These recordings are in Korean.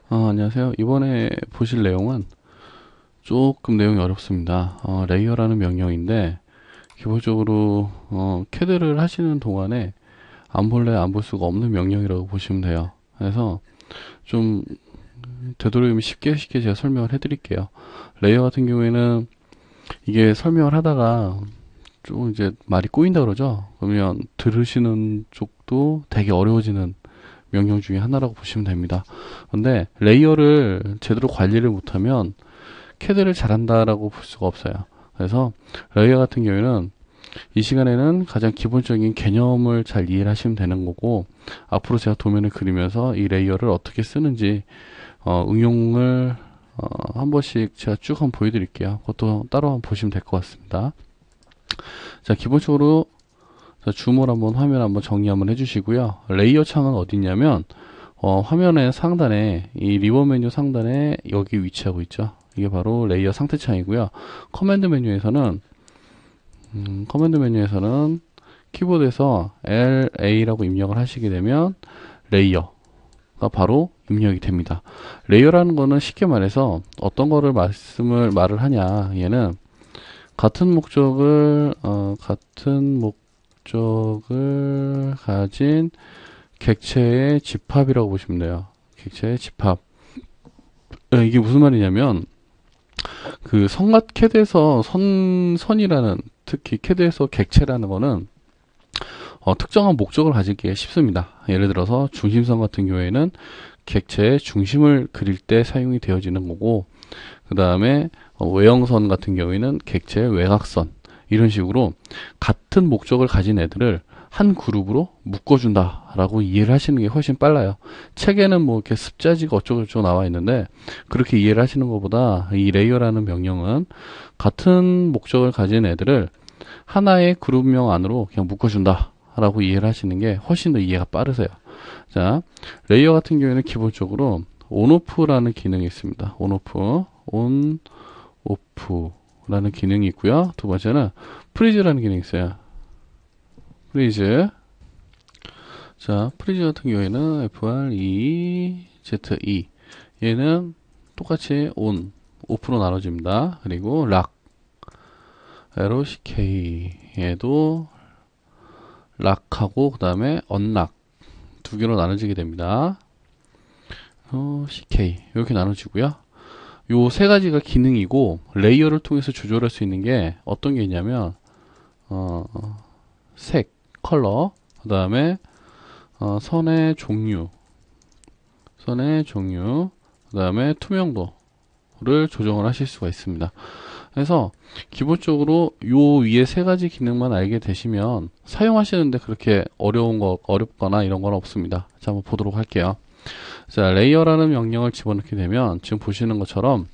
안녕하세요. 이번에 보실 내용은 조금 내용이 어렵습니다. 레이어라는 명령인데 기본적으로 캐드를 하시는 동안에 안 볼래 안 볼 수가 없는 명령이라고 보시면 돼요. 그래서 좀 되도록이면 쉽게 제가 설명을 해드릴게요. 레이어 같은 경우에는 이게 설명을 하다가 좀 이제 말이 꼬인다 그러죠. 그러면 들으시는 쪽도 되게 어려워지는 명령 중에 하나라고 보시면 됩니다. 근데 레이어를 제대로 관리를 못하면 캐드를 잘한다라고 볼 수가 없어요. 그래서 레이어 같은 경우에는 이 시간에는 가장 기본적인 개념을 잘 이해를 하시면 되는 거고, 앞으로 제가 도면을 그리면서 이 레이어를 어떻게 쓰는지 응용을 한 번씩 제가 쭉 한번 보여드릴게요. 그것도 따로 한번 보시면 될 것 같습니다. 자, 기본적으로 줌을 한번 화면 한번 정리 한번 해주시고요. 레이어 창은 어디 있냐면 화면의 상단에 이 리본 메뉴 상단에 여기 위치하고 있죠. 이게 바로 레이어 상태 창이고요. 커맨드 메뉴에서는 키보드에서 LA라고 입력을 하시게 되면 레이어가 바로 입력이 됩니다. 레이어라는 거는 쉽게 말해서 어떤 거를 말을 하냐, 얘는 같은 목적을 가진 객체의 집합이라고 보시면 돼요. 객체의 집합. 이게 무슨 말이냐면 그 캐드에서 선이라는, 특히 캐드에서 객체라는 거는 특정한 목적을 가지기에 쉽습니다. 예를 들어서 중심선 같은 경우에는 객체의 중심을 그릴 때 사용이 되어지는 거고, 그 다음에 외형선 같은 경우에는 객체의 외곽선, 이런 식으로 같은 목적을 가진 애들을 한 그룹으로 묶어준다 라고 이해를 하시는 게 훨씬 빨라요. 책에는 뭐 이렇게 습자지가 어쩌고저쩌고 나와 있는데, 그렇게 이해를 하시는 것보다 이 레이어라는 명령은 같은 목적을 가진 애들을 하나의 그룹명 안으로 그냥 묶어준다 라고 이해를 하시는 게 훨씬 더 이해가 빠르세요. 자, 레이어 같은 경우에는 기본적으로 온오프라는 기능이 있습니다. 온, 오프라는 기능이 있고요. 두 번째는 프리즈라는 기능이 있어요. 프리즈. 자, 프리즈 같은 경우에는 FREZE. 얘는 똑같이 온, 오프로 나눠집니다. 그리고 락, LOCK. 얘도 락하고, 그 다음에 언락. 두 개로 나눠지게 됩니다. CK. 이렇게 나눠지고요. 요 세 가지가 기능이고, 레이어를 통해서 조절할 수 있는 게 어떤 게 있냐면, 색, 컬러, 그 다음에 선의 종류, 그 다음에 투명도를 조정을 하실 수가 있습니다. 그래서 기본적으로 요 위에 세 가지 기능만 알게 되시면 사용하시는데 그렇게 어렵거나 이런 건 없습니다. 자, 한번 보도록 할게요. 자, 레이어라는 명령을 집어넣게 되면 지금 보시는 것처럼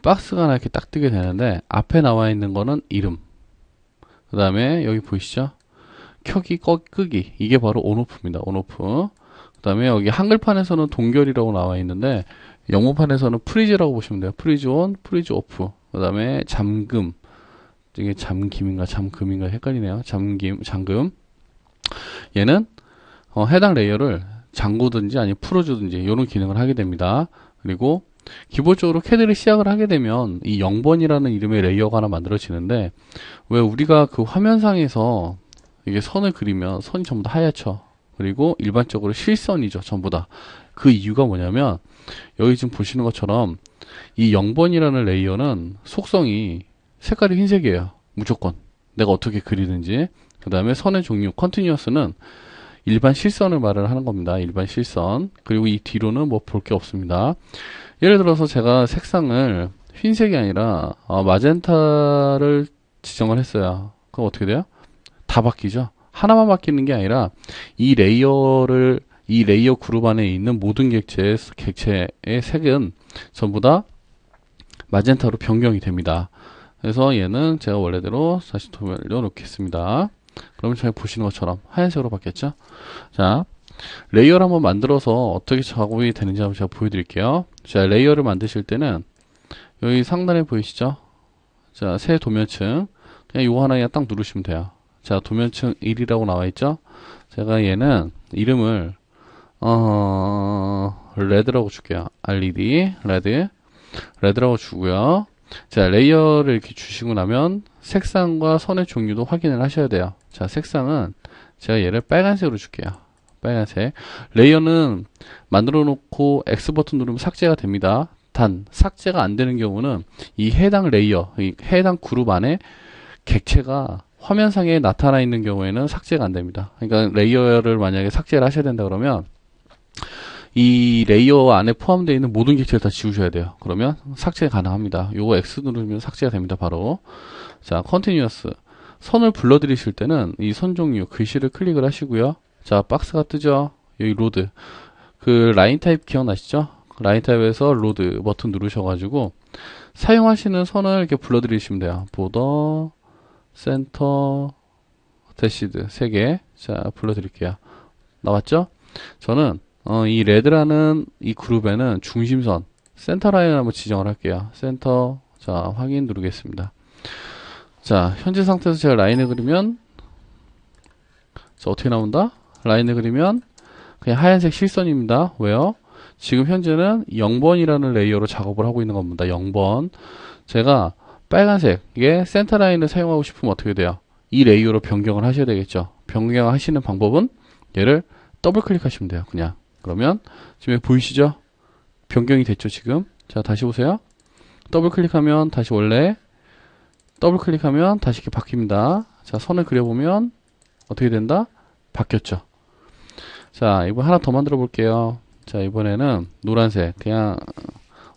박스가 하나 이렇게 딱 뜨게 되는데, 앞에 나와 있는 거는 이름, 그 다음에 여기 보이시죠? 켜기, 끄기. 이게 바로 온오프입니다. 온오프. 그 다음에 여기 한글판에서는 동결이라고 나와 있는데, 영문판에서는 프리즈라고 보시면 돼요. 프리즈 온, 프리즈 오프. 그 다음에 잠금. 이게 잠김인가 잠금인가 헷갈리네요. 잠금. 얘는 해당 레이어를 잠그든지 아니면 풀어주든지 이런 기능을 하게 됩니다. 그리고 기본적으로 캐드를 시작을 하게 되면 이 0번이라는 이름의 레이어가 하나 만들어지는데, 왜 우리가 그 화면상에서 이게 선을 그리면 선이 전부 다 하얗죠. 그리고 일반적으로 실선이죠. 전부 다. 그 이유가 뭐냐면, 여기 지금 보시는 것처럼 이 0번이라는 레이어는 속성이 색깔이 흰색이에요. 무조건. 내가 어떻게 그리든지. 그 다음에 선의 종류, 컨티뉴어스는 일반 실선을 말을 하는 겁니다. 일반 실선. 그리고 이 뒤로는 뭐 볼 게 없습니다. 예를 들어서 제가 색상을 흰색이 아니라 마젠타를 지정을 했어요. 그럼 어떻게 돼요? 다 바뀌죠. 하나만 바뀌는 게 아니라 이 레이어 그룹 안에 있는 모든 객체의 색은 전부 다 마젠타로 변경이 됩니다. 그래서 얘는 제가 원래대로 다시 돌려 놓겠습니다. 그러면 잘 보시는 것처럼 하얀색으로 바뀌었죠. 자, 레이어를 한번 만들어서 어떻게 작업이 되는지 한번 제가 보여드릴게요. 자, 레이어를 만드실 때는 여기 상단에 보이시죠? 자, 새 도면층. 그냥 요거 하나 그냥 딱 누르시면 돼요. 자, 도면층 1이라고 나와 있죠? 제가 얘는 이름을 레드라고 줄게요. LED, 레드라고 주고요. 자, 레이어를 이렇게 주시고 나면 색상과 선의 종류도 확인을 하셔야 돼요. 자, 색상은 제가 얘를 빨간색으로 줄게요. 빨간색. 레이어는 만들어 놓고 X 버튼 누르면 삭제가 됩니다. 단, 삭제가 안 되는 경우는 이 해당 레이어, 이 해당 그룹 안에 객체가 화면상에 나타나 있는 경우에는 삭제가 안 됩니다. 그러니까 레이어를 만약에 삭제를 하셔야 된다 그러면 이 레이어 안에 포함되어 있는 모든 객체를 다 지우셔야 돼요. 그러면 삭제 가능합니다. 요거 X 누르면 삭제가 됩니다. 바로. 자, 컨티뉴어스. 선을 불러들이실 때는 이 선 종류 글씨를 클릭을 하시고요. 자, 박스가 뜨죠. 여기 로드. 그 라인 타입 기억나시죠? 라인 타입에서 로드 버튼 누르셔가지고 사용하시는 선을 이렇게 불러들이시면 돼요. 보더, 센터, 대시드 3개. 자, 불러드릴게요. 나왔죠? 저는 이 레드라는 이 그룹에는 중심선, 센터 라인을 한번 지정을 할게요. 센터, 자, 확인 누르겠습니다. 자, 현재 상태에서 제가 라인을 그리면, 자, 어떻게 나온다? 라인을 그리면, 그냥 하얀색 실선입니다. 왜요? 지금 현재는 0번이라는 레이어로 작업을 하고 있는 겁니다. 0번. 제가 빨간색의 센터 라인을 사용하고 싶으면 어떻게 돼요? 이 레이어로 변경을 하셔야 되겠죠. 변경하시는 방법은 얘를 더블 클릭하시면 돼요. 그냥. 그러면 지금 보이시죠? 변경이 됐죠, 지금. 자, 다시 보세요. 더블 클릭하면 다시 원래, 더블 클릭하면 다시 이렇게 바뀝니다. 자, 선을 그려보면 어떻게 된다? 바뀌었죠. 자, 이번 하나 더 만들어 볼게요. 자, 이번에는 노란색, 그냥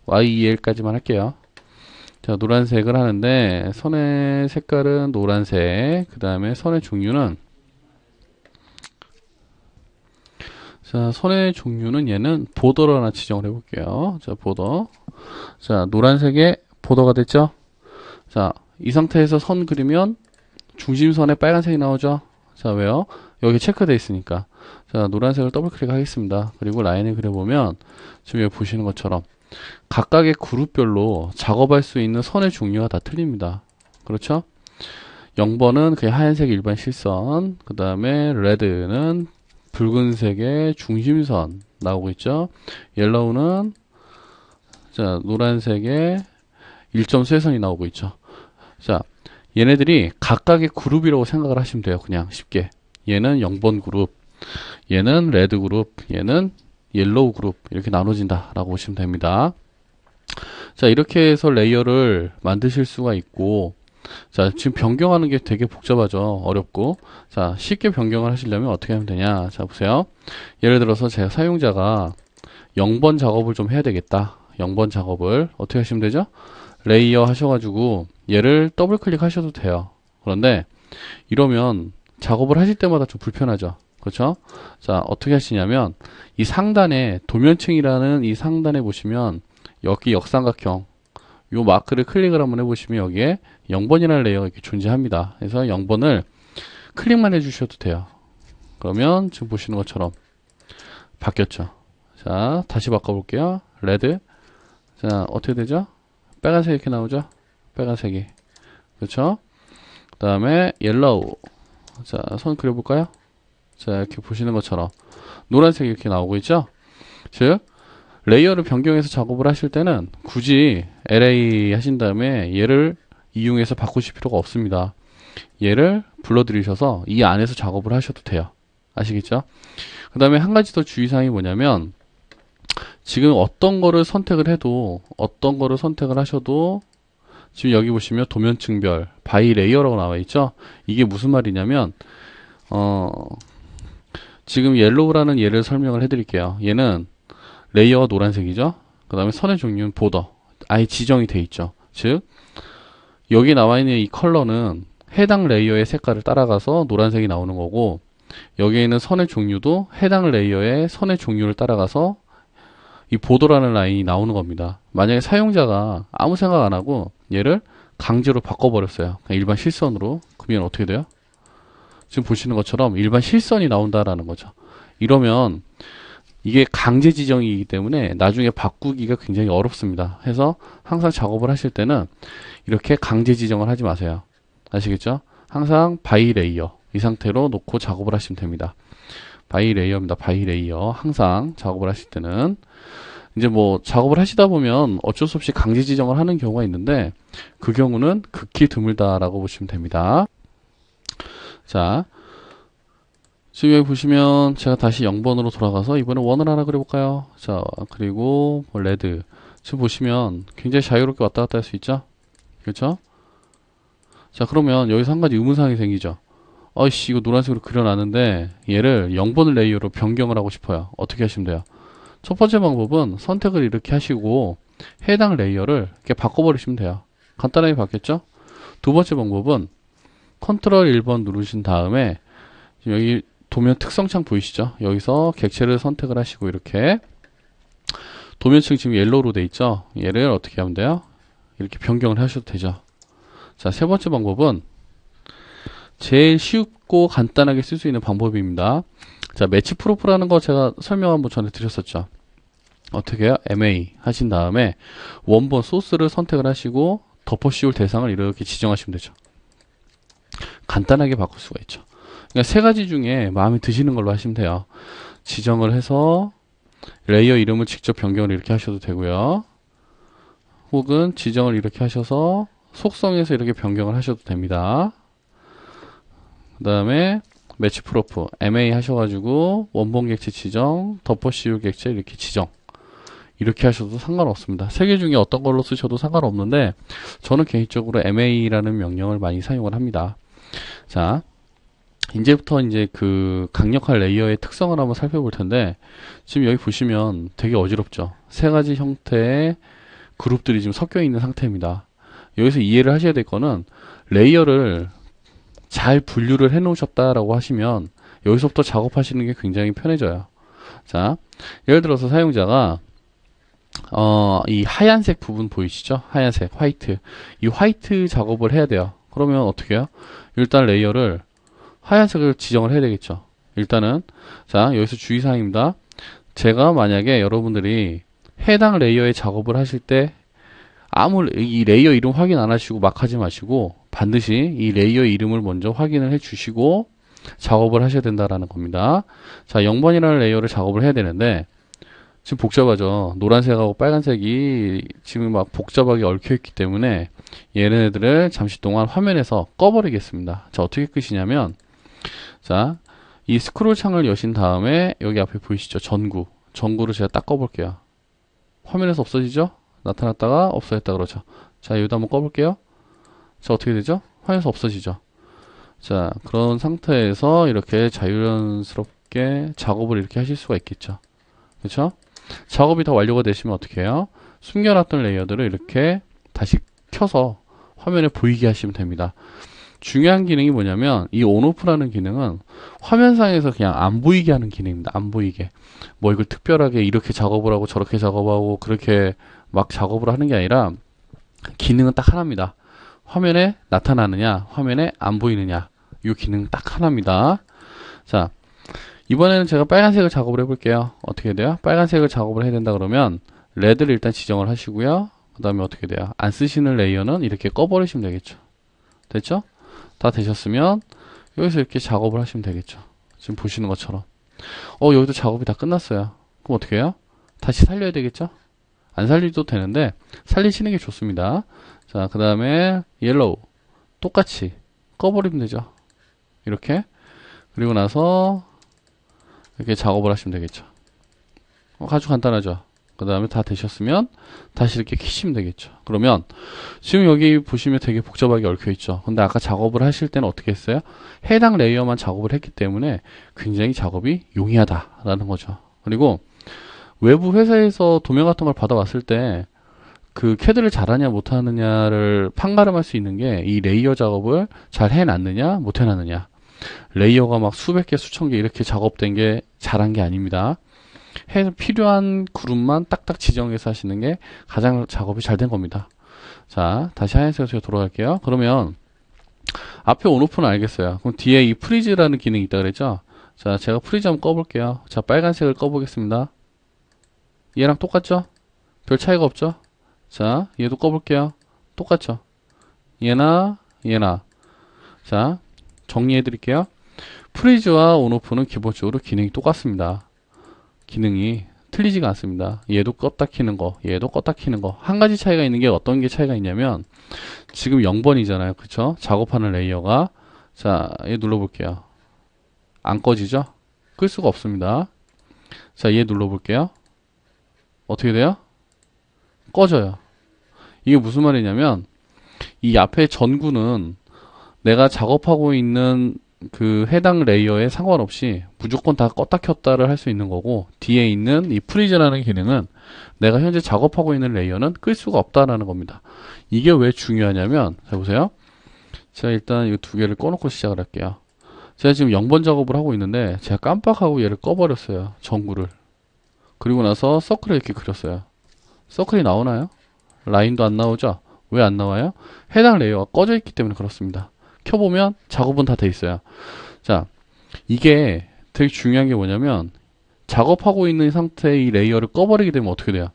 YEL까지만 할게요. 자, 노란색을 하는데 선의 색깔은 노란색, 그 다음에 선의 종류는, 자, 선의 종류는 얘는 보더로 하나 지정을 해볼게요. 자, 보더. 자, 노란색의 보더가 됐죠? 자, 이 상태에서 선 그리면 중심선에 빨간색이 나오죠? 자, 왜요? 여기 체크되어 있으니까. 자, 노란색을 더블 클릭하겠습니다. 그리고 라인을 그려보면 지금 여기 보시는 것처럼 각각의 그룹별로 작업할 수 있는 선의 종류가 다 틀립니다. 그렇죠? 0번은 그냥 하얀색 일반 실선, 그 다음에 레드는 붉은색의 중심선 나오고 있죠. 옐로우는, 자, 노란색의 1점 쇠선이 나오고 있죠. 자, 얘네들이 각각의 그룹이라고 생각을 하시면 돼요. 그냥 쉽게. 얘는 0번 그룹, 얘는 레드 그룹, 얘는 옐로우 그룹, 이렇게 나눠진다 라고 보시면 됩니다. 자, 이렇게 해서 레이어를 만드실 수가 있고, 자, 지금 변경하는 게 되게 복잡하죠. 어렵고. 자, 쉽게 변경을 하시려면 어떻게 하면 되냐. 자, 보세요. 예를 들어서 제가 사용자가 0번 작업을 좀 해야 되겠다. 0번 작업을 어떻게 하시면 되죠? 레이어 하셔가지고 얘를 더블 클릭하셔도 돼요. 그런데 이러면 작업을 하실 때마다 좀 불편하죠. 그렇죠? 자, 어떻게 하시냐면 이 상단에 도면층이라는 이 상단에 보시면 여기 역삼각형 요 마크를 클릭을 한번 해보시면 여기에 0번이라는 레이어가 이렇게 존재합니다. 그래서 0번을 클릭만 해주셔도 돼요. 그러면 지금 보시는 것처럼 바뀌었죠. 자, 다시 바꿔볼게요. 레드. 자, 어떻게 되죠? 빨간색 이렇게 나오죠? 빨간색이. 그렇죠? 그 다음에 옐로우. 자, 선 그려볼까요? 자, 이렇게 보시는 것처럼 노란색이 이렇게 나오고 있죠? 즉, 레이어를 변경해서 작업을 하실 때는 굳이 LA 하신 다음에 얘를 이용해서 바꾸실 필요가 없습니다. 얘를 불러들이셔서 이 안에서 작업을 하셔도 돼요. 아시겠죠? 그 다음에 한 가지 더 주의사항이 뭐냐면 지금 어떤 거를 선택을 해도 어떤 거를 선택을 하셔도 지금 여기 보시면 도면층별 바이 레이어라고 나와 있죠? 이게 무슨 말이냐면 지금 옐로우라는 예를 설명을 해드릴게요. 얘는 레이어가 노란색이죠. 그 다음에 선의 종류는 보더. 아예 지정이 돼 있죠. 즉 여기 나와 있는 이 컬러는 해당 레이어의 색깔을 따라가서 노란색이 나오는 거고 여기에 있는 선의 종류도 해당 레이어의 선의 종류를 따라가서 이 보더라는 라인이 나오는 겁니다. 만약에 사용자가 아무 생각 안 하고 얘를 강제로 바꿔버렸어요. 그냥 일반 실선으로. 그러면 어떻게 돼요? 지금 보시는 것처럼 일반 실선이 나온다라는 거죠. 이러면 이게 강제 지정이기 때문에 나중에 바꾸기가 굉장히 어렵습니다. 해서 항상 작업을 하실 때는 이렇게 강제 지정을 하지 마세요. 아시겠죠? 항상 바이 레이어 이 상태로 놓고 작업을 하시면 됩니다. 바이 레이어입니다. 바이 레이어. 항상 작업을 하실 때는. 이제 뭐 작업을 하시다 보면 어쩔 수 없이 강제 지정을 하는 경우가 있는데 그 경우는 극히 드물다라고 보시면 됩니다. 자, 지금 여기 보시면 제가 다시 0번으로 돌아가서 이번에 원을 하나 그려볼까요? 자, 그리고 뭐 레드. 지금 보시면 굉장히 자유롭게 왔다 갔다 할 수 있죠? 그렇죠? 자, 그러면 여기서 한 가지 의문사항이 생기죠. 아이씨, 이거 노란색으로 그려놨는데 얘를 0번을 레이어로 변경을 하고 싶어요. 어떻게 하시면 돼요? 첫 번째 방법은 선택을 이렇게 하시고 해당 레이어를 이렇게 바꿔버리시면 돼요. 간단하게 바뀌었죠? 두 번째 방법은 컨트롤 1번 누르신 다음에 여기 도면 특성창 보이시죠? 여기서 객체를 선택을 하시고 이렇게 도면층 지금 옐로우로 돼 있죠? 얘를 어떻게 하면 돼요? 이렇게 변경을 하셔도 되죠. 자, 세 번째 방법은 제일 쉽고 간단하게 쓸 수 있는 방법입니다. 자, 매치 프로프라는 거 제가 설명 한번 전에 드렸었죠. 어떻게 해요? MA 하신 다음에 원본 소스를 선택을 하시고 덮어 씌울 대상을 이렇게 지정하시면 되죠. 간단하게 바꿀 수가 있죠. 그러니까 세 가지 중에 마음에 드시는 걸로 하시면 돼요. 지정을 해서 레이어 이름을 직접 변경을 이렇게 하셔도 되고요. 혹은 지정을 이렇게 하셔서 속성에서 이렇게 변경을 하셔도 됩니다. 그 다음에 매치 프로프 MA 하셔가지고 원본 객체 지정, 덮어 씌울 객체 이렇게 지정 이렇게 하셔도 상관없습니다. 세 개 중에 어떤 걸로 쓰셔도 상관없는데 저는 개인적으로 MA라는 명령을 많이 사용을 합니다. 자, 이제부터 이제 그 강력한 레이어의 특성을 한번 살펴볼 텐데 지금 여기 보시면 되게 어지럽죠. 세 가지 형태의 그룹들이 지금 섞여 있는 상태입니다. 여기서 이해를 하셔야 될 거는 레이어를 잘 분류를 해 놓으셨다라고 하시면 여기서부터 작업하시는 게 굉장히 편해져요. 자, 예를 들어서 사용자가 이 하얀색 부분 보이시죠? 하얀색, 화이트. 이 화이트 작업을 해야 돼요. 그러면 어떻게 해요? 일단 레이어를 하얀색을 지정을 해야 되겠죠. 일단은 자, 여기서 주의사항입니다. 제가 만약에 여러분들이 해당 레이어의 작업을 하실 때 이 레이어 이름 확인 안 하시고 막 하지 마시고 반드시 이 레이어 이름을 먼저 확인을 해 주시고 작업을 하셔야 된다라는 겁니다. 자, 0번이라는 레이어를 작업을 해야 되는데 지금 복잡하죠. 노란색하고 빨간색이 지금 막 복잡하게 얽혀 있기 때문에 얘네들을 잠시 동안 화면에서 꺼버리겠습니다. 자, 어떻게 끄시냐면 자, 이 스크롤 창을 여신 다음에 여기 앞에 보이시죠? 전구를 제가 딱 꺼볼게요. 화면에서 없어지죠? 나타났다가 없어졌다 그러죠. 자, 여기다 한번 꺼볼게요. 자, 어떻게 되죠? 화면에서 없어지죠. 자, 그런 상태에서 이렇게 자연스럽게 작업을 이렇게 하실 수가 있겠죠. 그렇죠? 작업이 다 완료가 되시면 어떻게 해요? 숨겨놨던 레이어들을 이렇게 다시 켜서 화면에 보이게 하시면 됩니다. 중요한 기능이 뭐냐면 이 온오프라는 기능은 화면상에서 그냥 안 보이게 하는 기능입니다. 안 보이게. 뭐 이걸 특별하게 이렇게 작업을 하고 저렇게 작업하고 그렇게 막 작업을 하는 게 아니라 기능은 딱 하나입니다. 화면에 나타나느냐, 화면에 안 보이느냐. 이 기능 딱 하나입니다. 자, 이번에는 제가 빨간색을 작업을 해볼게요. 어떻게 돼요? 빨간색을 작업을 해야 된다 그러면 레드를 일단 지정을 하시고요. 그 다음에 어떻게 돼요? 안 쓰시는 레이어는 이렇게 꺼버리시면 되겠죠. 됐죠? 다 되셨으면 여기서 이렇게 작업을 하시면 되겠죠. 지금 보시는 것처럼. 여기도 작업이 다 끝났어요. 그럼 어떻게 해요? 다시 살려야 되겠죠? 안 살리도 되는데 살리시는 게 좋습니다. 자, 그 다음에 옐로우 똑같이 꺼버리면 되죠. 이렇게. 그리고 나서 이렇게 작업을 하시면 되겠죠. 아주 간단하죠. 그 다음에 다 되셨으면 다시 이렇게 키시면 되겠죠. 그러면 지금 여기 보시면 되게 복잡하게 얽혀 있죠. 근데 아까 작업을 하실 때는 어떻게 했어요? 해당 레이어만 작업을 했기 때문에 굉장히 작업이 용이하다라는 거죠. 그리고 외부 회사에서 도면 같은 걸 받아왔을 때 그 캐드를 잘하냐 못하느냐를 판가름할 수 있는 게 이 레이어 작업을 잘 해놨느냐 못 해놨느냐. 레이어가 막 수백 개 수천 개 이렇게 작업된 게 잘한 게 아닙니다. 필요한 그룹만 딱딱 지정해서 하시는 게 가장 작업이 잘 된 겁니다. 자, 다시 하얀색으로 돌아갈게요. 그러면 앞에 온오프는 알겠어요. 그럼 뒤에 이 프리즈라는 기능이 있다 그랬죠? 자, 제가 프리즈 한번 꺼볼게요. 자, 빨간색을 꺼보겠습니다. 얘랑 똑같죠? 별 차이가 없죠? 자, 얘도 꺼볼게요. 똑같죠? 얘나. 자, 정리해 드릴게요. 프리즈와 온오프는 기본적으로 기능이 똑같습니다. 기능이 틀리지가 않습니다. 얘도 껐다 키는 거, 얘도 껐다 키는 거. 한 가지 차이가 있는 게 어떤 게 차이가 있냐면, 지금 0번이잖아요. 그쵸? 작업하는 레이어가. 자, 얘 눌러볼게요. 안 꺼지죠? 끌 수가 없습니다. 자, 얘 눌러볼게요. 어떻게 돼요? 꺼져요. 이게 무슨 말이냐면, 이 앞에 전구는 내가 작업하고 있는 그 해당 레이어에 상관없이 무조건 다 껐다 켰다를 할 수 있는 거고, 뒤에 있는 이 프리즈라는 기능은 내가 현재 작업하고 있는 레이어는 끌 수가 없다라는 겁니다. 이게 왜 중요하냐면, 자 보세요. 제가 일단 이 두 개를 꺼놓고 시작을 할게요. 제가 지금 0번 작업을 하고 있는데 제가 깜빡하고 얘를 꺼버렸어요. 전구를. 그리고 나서 서클을 이렇게 그렸어요. 서클이 나오나요? 라인도 안 나오죠? 왜 안 나와요? 해당 레이어가 꺼져 있기 때문에 그렇습니다. 켜보면 작업은 다 돼 있어요. 자, 이게 되게 중요한 게 뭐냐면, 작업하고 있는 상태의 이 레이어를 꺼버리게 되면 어떻게 돼요?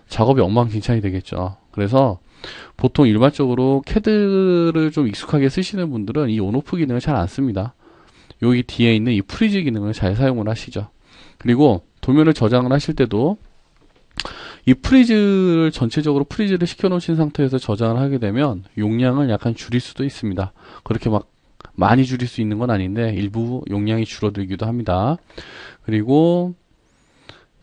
작업이 엉망진창이 되겠죠. 그래서 보통 일반적으로 CAD를 좀 익숙하게 쓰시는 분들은 이 온오프 기능을 잘 안 씁니다. 여기 뒤에 있는 이 프리즈 기능을 잘 사용을 하시죠. 그리고 도면을 저장을 하실 때도 이 프리즈를 전체적으로 프리즈를 시켜 놓으신 상태에서 저장을 하게 되면 용량을 약간 줄일 수도 있습니다. 그렇게 막 많이 줄일 수 있는 건 아닌데 일부 용량이 줄어들기도 합니다. 그리고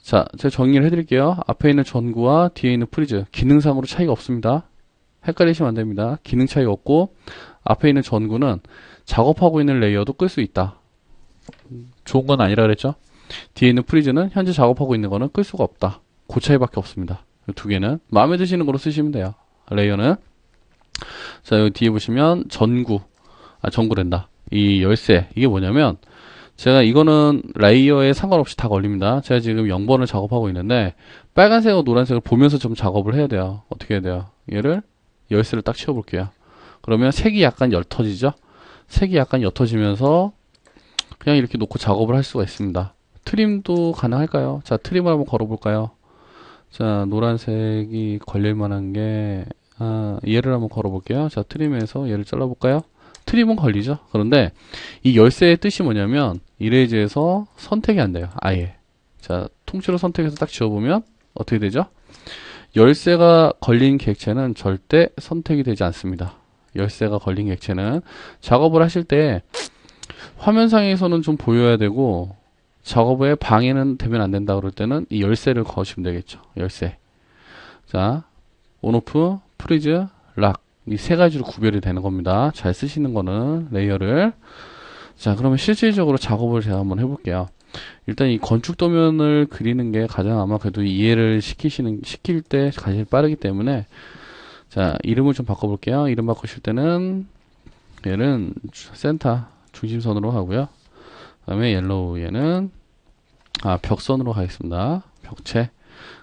자, 제가 정리를 해드릴게요. 앞에 있는 전구와 뒤에 있는 프리즈 기능상으로 차이가 없습니다. 헷갈리시면 안 됩니다. 기능 차이가 없고, 앞에 있는 전구는 작업하고 있는 레이어도 끌 수 있다. 좋은 건 아니라 그랬죠? 뒤에 있는 프리즈는 현재 작업하고 있는 거는 끌 수가 없다. 그 차이밖에 없습니다. 이 두 개는 마음에 드시는 거로 쓰시면 돼요. 레이어는. 자, 여기 뒤에 보시면 전구랜다. 이 열쇠. 이게 뭐냐면, 제가 이거는 레이어에 상관없이 다 걸립니다. 제가 지금 0번을 작업하고 있는데, 빨간색과 노란색을 보면서 좀 작업을 해야 돼요. 어떻게 해야 돼요? 얘를 열쇠를 딱 치워볼게요. 그러면 색이 약간 옅어지죠? 색이 약간 옅어지면서 그냥 이렇게 놓고 작업을 할 수가 있습니다. 트림도 가능할까요? 자, 트림을 한번 걸어볼까요? 자, 노란색이 걸릴 만한 게, 얘를 한번 걸어볼게요. 자, 트림에서 얘를 잘라볼까요? 트림은 걸리죠? 그런데 이 열쇠의 뜻이 뭐냐면, 이레이즈에서 선택이 안 돼요. 아예. 자, 통째로 선택해서 딱 지워보면 어떻게 되죠? 열쇠가 걸린 객체는 절대 선택이 되지 않습니다. 열쇠가 걸린 객체는 작업을 하실 때 화면상에서는 좀 보여야 되고, 작업에 방해는 되면 안 된다 그럴 때는 이 열쇠를 거시면 되겠죠. 열쇠. 자, 온오프, 프리즈, 락. 이 세 가지로 구별이 되는 겁니다. 잘 쓰시는 거는 레이어를. 자, 그러면 실질적으로 작업을 제가 한번 해볼게요. 일단 이 건축 도면을 그리는 게 가장 아마 그래도 이해를 시킬 때 가장 빠르기 때문에, 자, 이름을 좀 바꿔볼게요. 이름 바꾸실 때는 얘는 센터 중심선으로 하고요. 그 다음에 옐로우 얘는 벽선으로 가겠습니다. 벽체.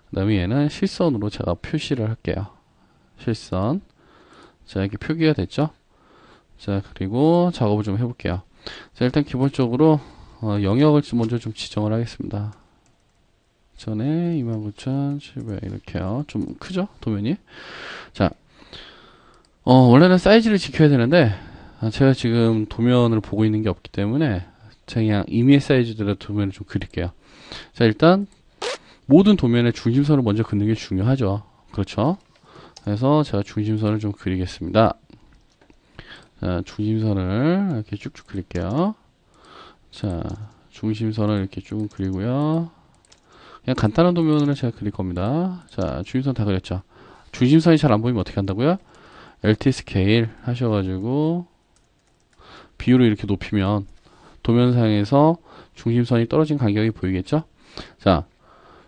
그 다음에 얘는 실선으로 제가 표시를 할게요. 실선. 자, 이렇게 표기가 됐죠? 자, 그리고 작업을 좀 해볼게요. 자, 일단 기본적으로 영역을 먼저 좀 지정을 하겠습니다. 전에 29700 이렇게요. 좀 크죠? 도면이. 자, 원래는 사이즈를 지켜야 되는데, 제가 지금 도면을 보고 있는 게 없기 때문에 제가 그냥 임의의 사이즈대로 도면을 좀 그릴게요. 자, 일단 모든 도면의 중심선을 먼저 긋는 게 중요하죠. 그렇죠? 그래서 제가 중심선을 좀 그리겠습니다. 자, 중심선을 이렇게 쭉쭉 그릴게요. 자, 중심선을 이렇게 쭉 그리고요. 그냥 간단한 도면을 제가 그릴 겁니다. 자, 중심선 다 그렸죠. 중심선이 잘 안 보이면 어떻게 한다고요? LT 스케일 하셔가지고 비율을 이렇게 높이면 도면상에서 중심선이 떨어진 간격이 보이겠죠? 자,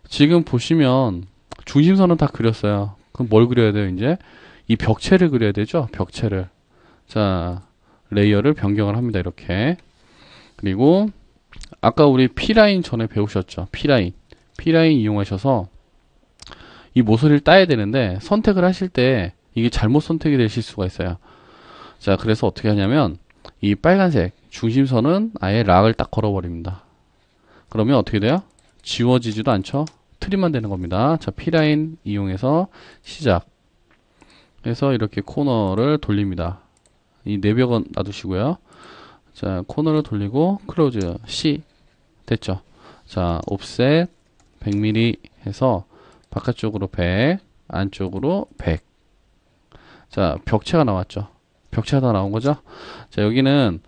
지금 보시면 중심선은 다 그렸어요. 그럼 뭘 그려야 돼요, 이제? 이 벽체를 그려야 되죠? 벽체를. 자, 레이어를 변경을 합니다, 이렇게. 그리고 아까 우리 P라인 전에 배우셨죠? P라인. P라인 이용하셔서 이 모서리를 따야 되는데 선택을 하실 때 이게 잘못 선택이 되실 수가 있어요. 자, 그래서 어떻게 하냐면 이 빨간색 중심선은 아예 락을 딱 걸어버립니다. 그러면 어떻게 돼요? 지워지지도 않죠? 트림만 되는 겁니다. 자, P라인 이용해서 시작. 해서 이렇게 코너를 돌립니다. 이 내벽은 놔두시고요. 자, 코너를 돌리고 클로즈 C 됐죠. 자, 옵셋 100mm 해서 바깥쪽으로 100, 안쪽으로 100. 자, 벽체가 나왔죠. 벽체가 다 나온 거죠. 자, 여기는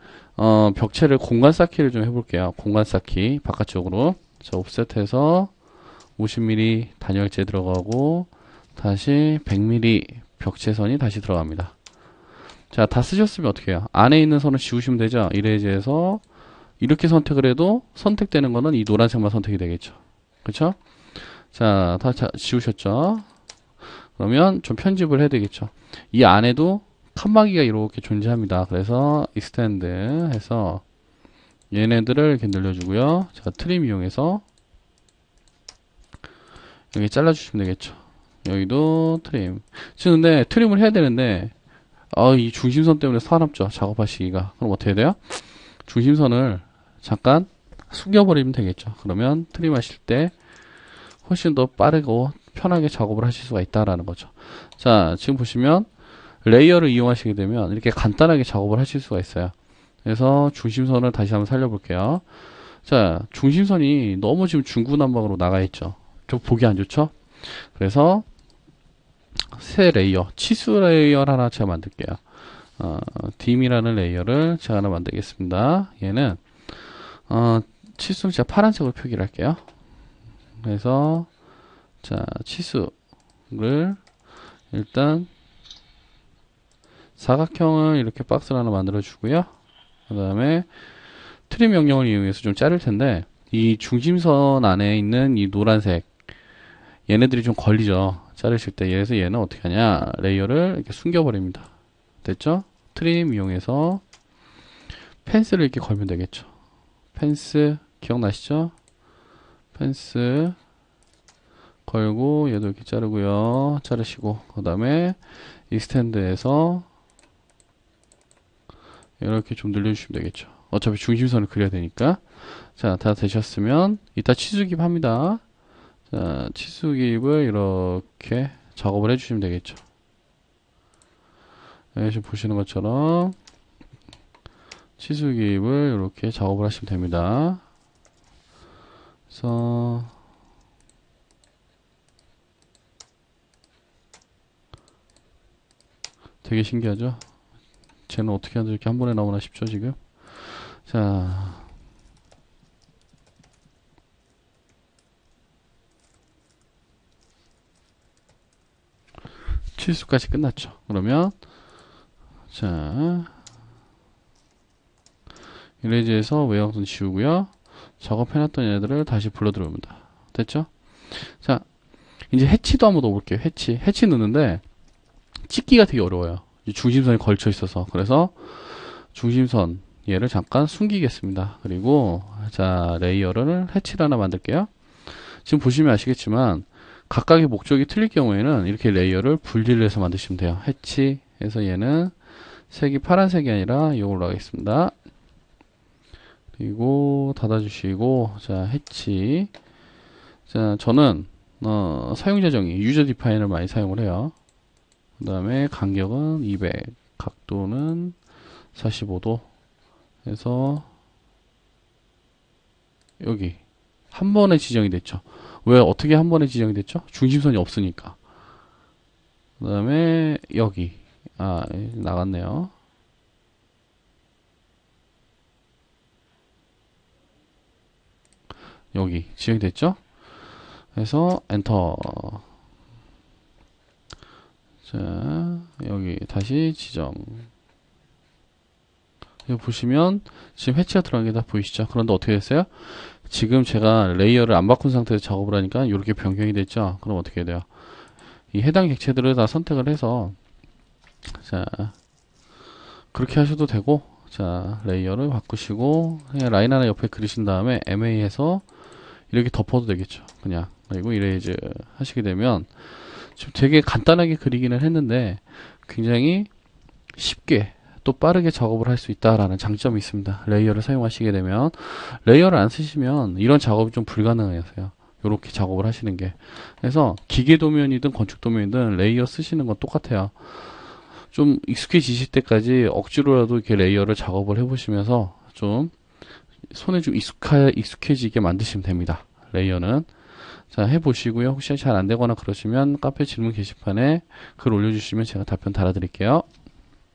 벽체를 공간 쌓기를 좀 해볼게요. 공간 쌓기 바깥쪽으로. 자, 옵셋해서 50mm 단열재 들어가고 다시 100mm 벽체선이 다시 들어갑니다. 자, 다 쓰셨으면 어떻게 해요? 안에 있는 선을 지우시면 되죠. 이레이즈에서 이렇게 선택을 해도 선택되는 거는 이 노란색만 선택이 되겠죠. 그렇죠? 자, 다 지우셨죠? 그러면 좀 편집을 해야 되겠죠. 이 안에도 칸막이가 이렇게 존재합니다. 그래서 extend 해서 얘네들을 이렇게 늘려주고요. 자, 트림 이용해서 여기 잘라주시면 되겠죠. 여기도 트림. 지금 근데 트림을 해야 되는데 이 중심선 때문에 사납죠. 작업하시기가. 그럼 어떻게 해야 돼요? 중심선을 잠깐 숙여버리면 되겠죠. 그러면 트림 하실 때 훨씬 더 빠르고 편하게 작업을 하실 수가 있다라는 거죠. 자, 지금 보시면 레이어를 이용하시게 되면 이렇게 간단하게 작업을 하실 수가 있어요. 그래서 중심선을 다시 한번 살려볼게요. 자, 중심선이 너무 지금 중구난방으로 나가 있죠. 좀 보기 안 좋죠? 그래서 새 레이어, 치수 레이어를 하나 제가 만들게요. 딤이라는 레이어를 제가 하나 만들겠습니다. 얘는 치수를 제가 파란색으로 표기를 할게요. 그래서 자, 치수를 일단 사각형을 이렇게 박스를 하나 만들어 주고요. 그 다음에 트림 명령을 이용해서 좀 자를 텐데 이 중심선 안에 있는 이 노란색 얘네들이 좀 걸리죠. 자르실 때. 그래서 얘는 어떻게 하냐, 레이어를 이렇게 숨겨버립니다. 됐죠? 트림 이용해서 펜스를 이렇게 걸면 되겠죠. 펜스 기억나시죠? 펜스 걸고 얘도 이렇게 자르고요. 자르시고 그 다음에 익스텐드에서 이렇게 좀 늘려주시면 되겠죠. 어차피 중심선을 그려야 되니까. 자, 다 되셨으면 이따 치수기입 합니다. 자, 치수기입을 이렇게 작업을 해주시면 되겠죠. 네, 지금 보시는 것처럼 치수기입을 이렇게 작업을 하시면 됩니다. 그래서 되게 신기하죠? 쟤는 어떻게 하는지 이렇게 한 번에 나오나 싶죠, 지금? 자, 치수까지 끝났죠. 그러면 자, 이레이즈에서 외곽선 지우고요. 작업해놨던 얘들을 다시 불러 들어옵니다. 됐죠? 자, 이제 해치도 한번 넣어볼게요. 해치 넣는데 찍기가 되게 어려워요. 중심선이 걸쳐 있어서. 그래서 중심선 얘를 잠깐 숨기겠습니다. 그리고 자, 레이어를 해치를 하나 만들게요. 지금 보시면 아시겠지만 각각의 목적이 틀릴 경우에는 이렇게 레이어를 분리를 해서 만드시면 돼요. 해치해서 얘는 색이 파란색이 아니라 이걸로 하겠습니다. 그리고 닫아주시고, 자, 해치. 자, 저는 사용자 정의 유저 디파인을 많이 사용을 해요. 그 다음에 간격은 200, 각도는 45도 해서 여기 한 번에 지정이 됐죠. 왜 어떻게 한 번에 지정이 됐죠? 중심선이 없으니까. 그 다음에 여기 나갔네요. 여기 지정이 됐죠? 그래서 엔터. 자, 여기 다시 지정. 여기 보시면 지금 해치가 들어간 게 다 보이시죠? 그런데 어떻게 됐어요? 지금 제가 레이어를 안 바꾼 상태에서 작업을 하니까 이렇게 변경이 됐죠? 그럼 어떻게 해야 돼요? 이 해당 객체들을 다 선택을 해서 자, 그렇게 하셔도 되고, 자, 레이어를 바꾸시고 그냥 라인 하나 옆에 그리신 다음에 MA 해서 이렇게 덮어도 되겠죠. 그냥. 그리고 이레이즈 하시게 되면 지금 되게 간단하게 그리기는 했는데 굉장히 쉽게 또 빠르게 작업을 할 수 있다라는 장점이 있습니다. 레이어를 사용하시게 되면. 레이어를 안 쓰시면 이런 작업이 좀 불가능해서요. 이렇게 작업을 하시는 게. 그래서 기계 도면이든 건축 도면이든 레이어 쓰시는 건 똑같아요. 좀 익숙해지실 때까지 억지로라도 이렇게 레이어를 작업을 해보시면서 좀 손에 좀 익숙해지게 만드시면 됩니다. 레이어는. 자, 해보시고요. 혹시 잘 안 되거나 그러시면 카페 질문 게시판에 글 올려주시면 제가 답변 달아드릴게요.